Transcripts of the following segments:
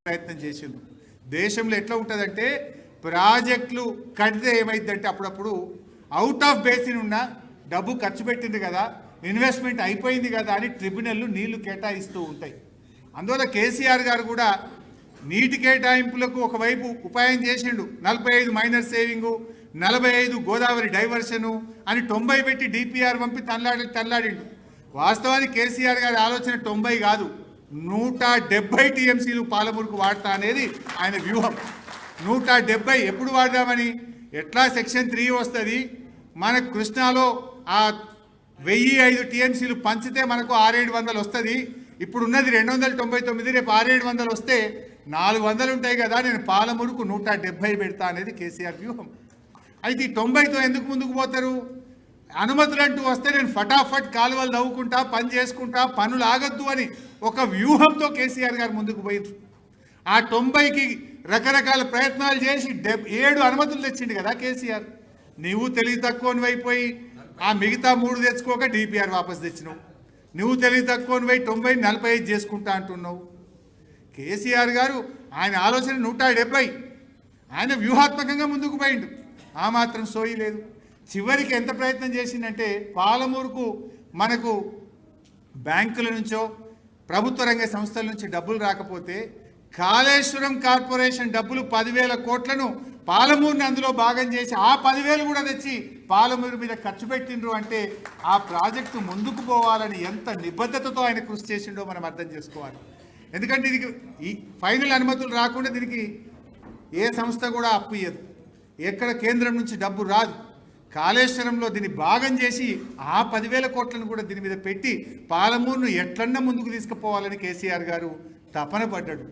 ప్రయత్నం చేసిండు. దేశంలో ఎట్లా ఉంటుందంటే ప్రాజెక్టులు కడితే ఏమైందంటే అప్పుడప్పుడు అవుట్ ఆఫ్ బేసిన్ ఉన్న డబ్బు ఖర్చు పెట్టింది కదా, ఇన్వెస్ట్మెంట్ అయిపోయింది కదా అని ట్రిబ్యునల్లు నీళ్లు కేటాయిస్తూ ఉంటాయి. అందువల్ల కేసీఆర్ గారు కూడా నీటి కేటాయింపులకు ఒకవైపు ఉపాయం చేసిండు. 45 మైనర్ సేవింగు, 45 గోదావరి డైవర్షను అని 90 పెట్టి డిపిఆర్ పంపి తల్లాడిండు. వాస్తవానికి కేసీఆర్ గారి ఆలోచన 90 కాదు, 170 టీఎంసీలు పాలమూరుకు వాడతా అనేది ఆయన వ్యూహం. 170 ఎప్పుడు వాడదామని, ఎట్లా సెక్షన్ 3 వస్తుంది మనకు కృష్ణాలో ఆ 1005 టీఎంసీలు పంచితే మనకు 600-700 వస్తుంది. ఇప్పుడు ఉన్నది 299, రేపు 600-700 వస్తే 400 ఉంటాయి కదా, నేను పాలమూరుకు 170 పెడతా అనేది కేసీఆర్ వ్యూహం. అయితే ఈ 90తో ఎందుకు ముందుకు పోతారు? అనుమతులు అంటూ వస్తే నేను ఫటాఫట్ కాలువలు నవ్వుకుంటా, పని చేసుకుంటా, పనులు ఆగద్దు అని ఒక వ్యూహంతో కేసీఆర్ గారు ముందుకు పోయిండ్రు. ఆ 90కి రకరకాల ప్రయత్నాలు చేసి 7 అనుమతులు తెచ్చిండు కదా కేసీఆర్. నువ్వు తెలివి తక్కువని అయిపోయి ఆ మిగతా 3 తెచ్చుకోక డిపిఆర్ వాపస్ తెచ్చినావు. నువ్వు తెలివి తక్కువని పోయి 90 45 చేసుకుంటా అంటున్నావు. కేసీఆర్ గారు ఆయన ఆలోచన 170, ఆయన వ్యూహాత్మకంగా ముందుకు పోయిండు. ఆ మాత్రం సోయి లేదు. చివరికి ఎంత ప్రయత్నం చేసిందంటే పాలమూరుకు మనకు బ్యాంకుల నుంచో ప్రభుత్వ రంగ సంస్థల నుంచి డబ్బులు రాకపోతే కాళేశ్వరం కార్పొరేషన్ డబ్బులు 10,000 కోట్లను పాలమూరుని అందులో భాగం చేసి ఆ 10,000 కూడా తెచ్చి పాలమూరు మీద ఖర్చు పెట్టిండ్రు. అంటే ఆ ప్రాజెక్టు ముందుకు పోవాలని ఎంత నిబద్ధతతో ఆయన కృషి చేసిండో మనం అర్థం చేసుకోవాలి. ఎందుకంటే దీనికి ఈ ఫైనల్ అనుమతులు రాకుండా దీనికి ఏ సంస్థ కూడా అప్పు ఇయ్యదు, ఎక్కడ కేంద్రం నుంచి డబ్బు రాదు. కాళేశ్వరంలో దీన్ని భాగం చేసి ఆ 10,000 కోట్లను కూడా దీని మీద పెట్టి పాలమూరును ఎట్లన్నా ముందుకు తీసుకుపోవాలని కేసీఆర్ గారు తపన పడ్డాడు.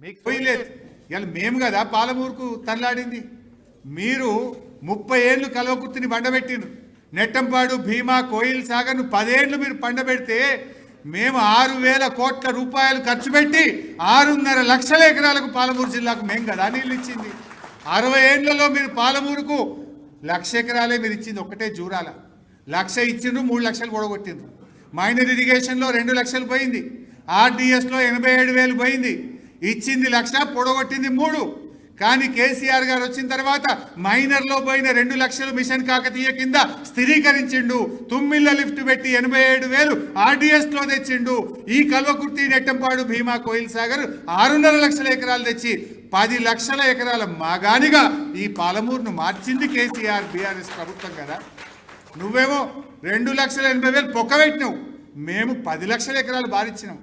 మీకు పోయలేదు, ఇలా మేము కదా పాలమూరుకు తల్లాడింది. మీరు 30 ఏళ్ళు కల్వకుర్తిని బండబెట్టిండ్రు. నెట్టంపాడు, భీమా, కోయిల్ సాగర్ను 10 ఏళ్ళు మీరు పండబెడితే మేము 6,000 కోట్ల రూపాయలు ఖర్చు పెట్టి 6.5 లక్షల ఎకరాలకు పాలమూరు జిల్లాకు మేము కదా నీళ్ళు ఇచ్చింది. 60 ఏళ్లలో మీరు పాలమూరుకు 1,00,000 ఎకరాలే మీరు ఇచ్చింది. ఒకటే జూరాల 1,00,000 ఇచ్చిండ్రు, 3 లక్షలు పొడగొట్టిండ్రు. మైనర్ ఇరిగేషన్లో 2 లక్షలు పోయింది. ఆర్డీఎస్లో 87,000 పోయింది. ఇచ్చింది 1,00,000, పొడగొట్టింది 3. కానీ కేసీఆర్ గారు వచ్చిన తర్వాత మైనర్లో పోయిన 2 లక్షలు మిషన్ కాకతీయ కింద స్థిరీకరించిండు. తుమ్మిళ్ళ లిఫ్ట్ పెట్టి 87,000 ఆర్డీఎస్లో తెచ్చిండు. ఈ కల్వకుర్తి, నెట్టంపాడు, భీమా, కోయిల్ సాగర్ 6.5 లక్షల ఎకరాలు తెచ్చి 10 లక్షల ఎకరాల మాగానిగా ఈ పాలమూరును మార్చింది కేసీఆర్ బీఆర్ఎస్ ప్రభుత్వం కదా. నువ్వేమో 2,80,000 పొక్కబెట్టినావు, మేము 10 లక్షల ఎకరాలు బారిచ్చినాం.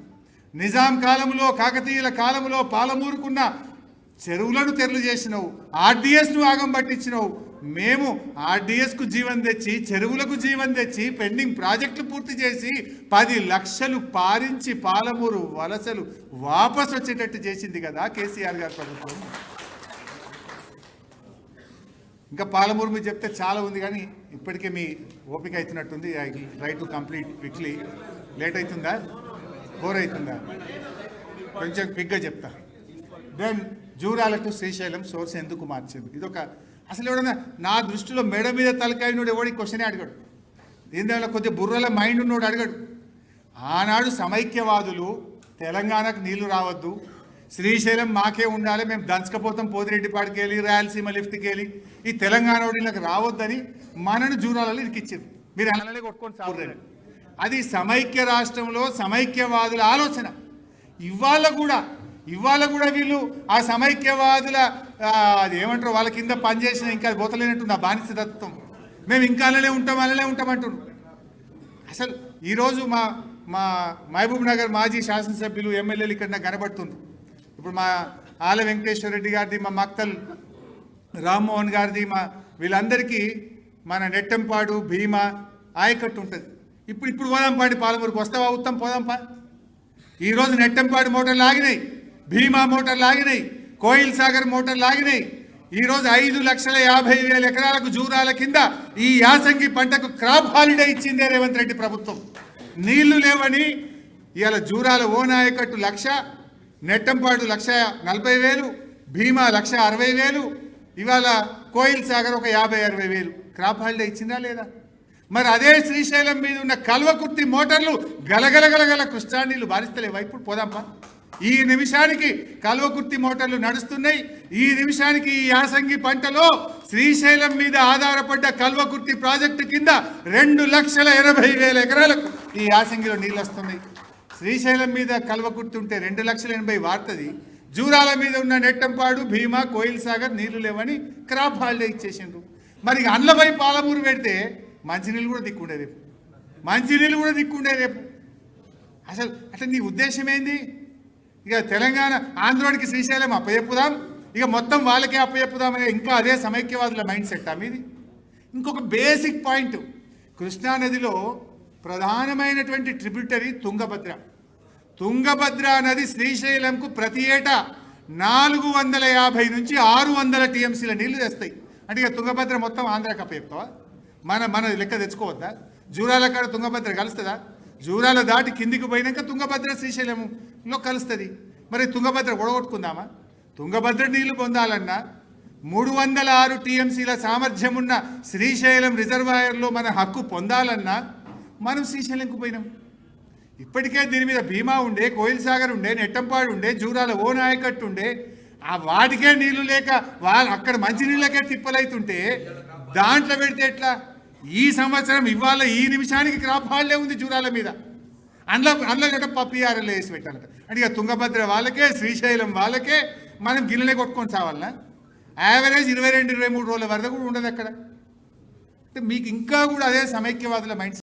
నిజాం కాలంలో, కాకతీయుల కాలంలో పాలమూరుకున్న చెరువులను తెరలు చేసినావు, ఆర్డీఎస్ను ఆగం పట్టించినావు. మేము ఆర్డీఎస్కు జీవం తెచ్చి, చెరువులకు జీవం తెచ్చి, పెండింగ్ ప్రాజెక్టులు పూర్తి చేసి 10 లక్షలు పారించి పాలమూరు వలసలు వాపసు వచ్చేటట్టు చేసింది కదా కేసీఆర్ గారి ప్రభుత్వం. ఇంకా పాలమూరు మీద చెప్తే చాలా ఉంది, కానీ ఇప్పటికే మీ ఓపిక అవుతున్నట్టుంది. I try to complete quickly. Late అవుతుందా, బోర్ అవుతుందా? కొంచెం క్విక్గా చెప్తా. Then Jurala to Srisailam source ఎందుకు మార్చింది? ఇదొక అసలు ఎవడన్నా నా దృష్టిలో మెడ మీద తలకాయనోడు ఎవడి క్వశ్చనే అడగడు. దీని దానిలో కొద్దిగా బుర్రల మైండ్ ఉన్నోడు అడగడు. ఆనాడు సమైక్యవాదులు తెలంగాణకు నీళ్లు రావద్దు, శ్రీశైలం మాకే ఉండాలి, మేము దంచకపోతాం పోతిరెడ్డిపాడికి వెళ్ళి, రాయలసీమ లిఫ్ట్కి వెళ్ళి, ఈ తెలంగాణ వీళ్ళకి రావద్దని మనను జూరాలలో ఇరికిచ్చారు. మీరు అలానే కొట్టుకొని సాగుతారు. అది సమైక్య రాష్ట్రంలో సమైక్యవాదుల ఆలోచన. ఇవాళ కూడా వీళ్ళు ఆ సమైక్యవాదుల అది ఏమంటారు, వాళ్ళ కింద పనిచేసిన ఇంకా పోతలేనట్టుంది ఆ బానిస తత్వం. మేము ఇంకా అలానే ఉంటామంటున్నారు. అసలు ఈరోజు మా మహబూబ్ నగర్ మాజీ శాసనసభ్యులు, ఎమ్మెల్యేలు ఇక్కడ నాకు కనబడుతున్నారు. ఇప్పుడు మా ఆల వెంకటేశ్వర రెడ్డి గారిది, మా మక్తల్ రామ్మోహన్ గారిది, వీళ్ళందరికీ మన నెట్టంపాడు, భీమా ఆయకట్టు ఉంటుంది. ఇప్పుడు పోదాంపాడి పాలమూరుకు వస్తావా? ఉత్తం పోదాంపా. ఈరోజు నెట్టంపాడు మోటార్లు ఆగినాయి, భీమా మోటార్లు ఆగినాయి, కోయిల్ సాగర్ మోటార్లు ఆగినాయి. ఈరోజు 5,50,000 ఎకరాలకు జూరాల కింద ఈ యాసంగి పంటకు క్రాప్ హాలిడే ఇచ్చిందే రేవంత్ రెడ్డి ప్రభుత్వం. నీళ్లు లేవని ఇవాళ జూరాల ఓనాయకట్టు 1,00,000, నెట్టంపాడు 1,40,000, భీమా 1,60,000, ఇవాళ కోయిల్ సాగర్ ఒక 50,000-60,000 క్రాప్ హాలిడే ఇచ్చిందా లేదా? మరి అదే శ్రీశైలం మీద ఉన్న కల్వకుర్తి మోటార్లు గలగలగలగల కృష్ణా నీళ్లు బారిస్తలేవా? ఇప్పుడు పోదాంపా. ఈ నిమిషానికి కల్వకుర్తి మోటార్లు నడుస్తున్నాయి. ఈ నిమిషానికి ఈ యాసంగి పంటలో శ్రీశైలం మీద ఆధారపడ్డ కల్వకుర్తి ప్రాజెక్టు కింద 2,80,000 ఎకరాలకు ఈ యాసంగిలో నీళ్ళు వస్తున్నాయి. శ్రీశైలం మీద కల్వకుర్తి ఉంటే 2,80,000 వాడుతుంది. జూరాల మీద ఉన్న నెట్టంపాడు, భీమా, కోయిల్ సాగర్ నీళ్లు లేవని క్రాప్ హాలిడే ఇచ్చేసిండ్రు. మరి అండ్లపై పాలమూరు పెడితే మంచినీళ్ళు కూడా దిక్కుండే రేపు, మంచినీళ్ళు కూడా దిక్కుండే రేపు. అసలు అట్లా నీ ఉద్దేశం ఏంది? ఇక తెలంగాణ ఆంధ్రోడికి శ్రీశైలం అప్పచెప్పుదాం, ఇక మొత్తం వాళ్ళకే అప్పచెప్పుదామనే ఇంకా అదే సమైక్యవాదుల మైండ్ సెట్ మీది. ఇంకొక బేసిక్ పాయింట్, కృష్ణానదిలో ప్రధానమైనటువంటి ట్రిబ్యూటరీ తుంగభద్ర. తుంగభద్ర నది శ్రీశైలంకు ప్రతి ఏటా 450 నుంచి 600 టీఎంసీల నీళ్లు తెస్తాయి. అంటే ఇక తుంగభద్ర మొత్తం ఆంధ్రాకి అప్పచెప్తావా? మన లెక్క తెచ్చుకోవద్దా? జూరాల కాడ తుంగభద్ర కలుస్తుందా? జూరాల దాటి కిందికి పోయినాక తుంగభద్ర శ్రీశైలంలో కలుస్తుంది. మరి తుంగభద్ర ఒడగొట్టుకుందామా? తుంగభద్ర నీళ్లు పొందాలన్నా 306 టీఎంసీల సామర్థ్యం ఉన్న శ్రీశైలం రిజర్వాయర్లో మన హక్కు పొందాలన్నా మనం శ్రీశైలంకు పోయినాం. ఇప్పటికే దీని మీద భీమా ఉండే, కోయిల్ సాగర్ ఉండే, నెట్టంపాడు ఉండే, జూరాల ఓ నాయకట్టు ఉండే. ఆ వాటికే నీళ్లు లేక అక్కడ మంచినీళ్ళకే తిప్పలైతుంటే దాంట్లో పెడితే ఎట్లా? ఈ సంవత్సరం ఇవాళ ఈ నిమిషానికి క్రాప్ హాలిడే ఉంది జూరాల మీద. అందులో గట్ట పప్పిఆర్ఎల్ వేసి పెట్టాలట. అంటే ఇక తుంగభద్ర వాళ్ళకే, శ్రీశైలం వాళ్ళకే మనం గిన్నెలే కొట్టుకొని చావాలన్నా? యావరేజ్ 22-23 రోజుల వరకు కూడా ఉండదు అక్కడ. అంటే మీకు ఇంకా కూడా అదే సమైక్యవాదుల మైండ్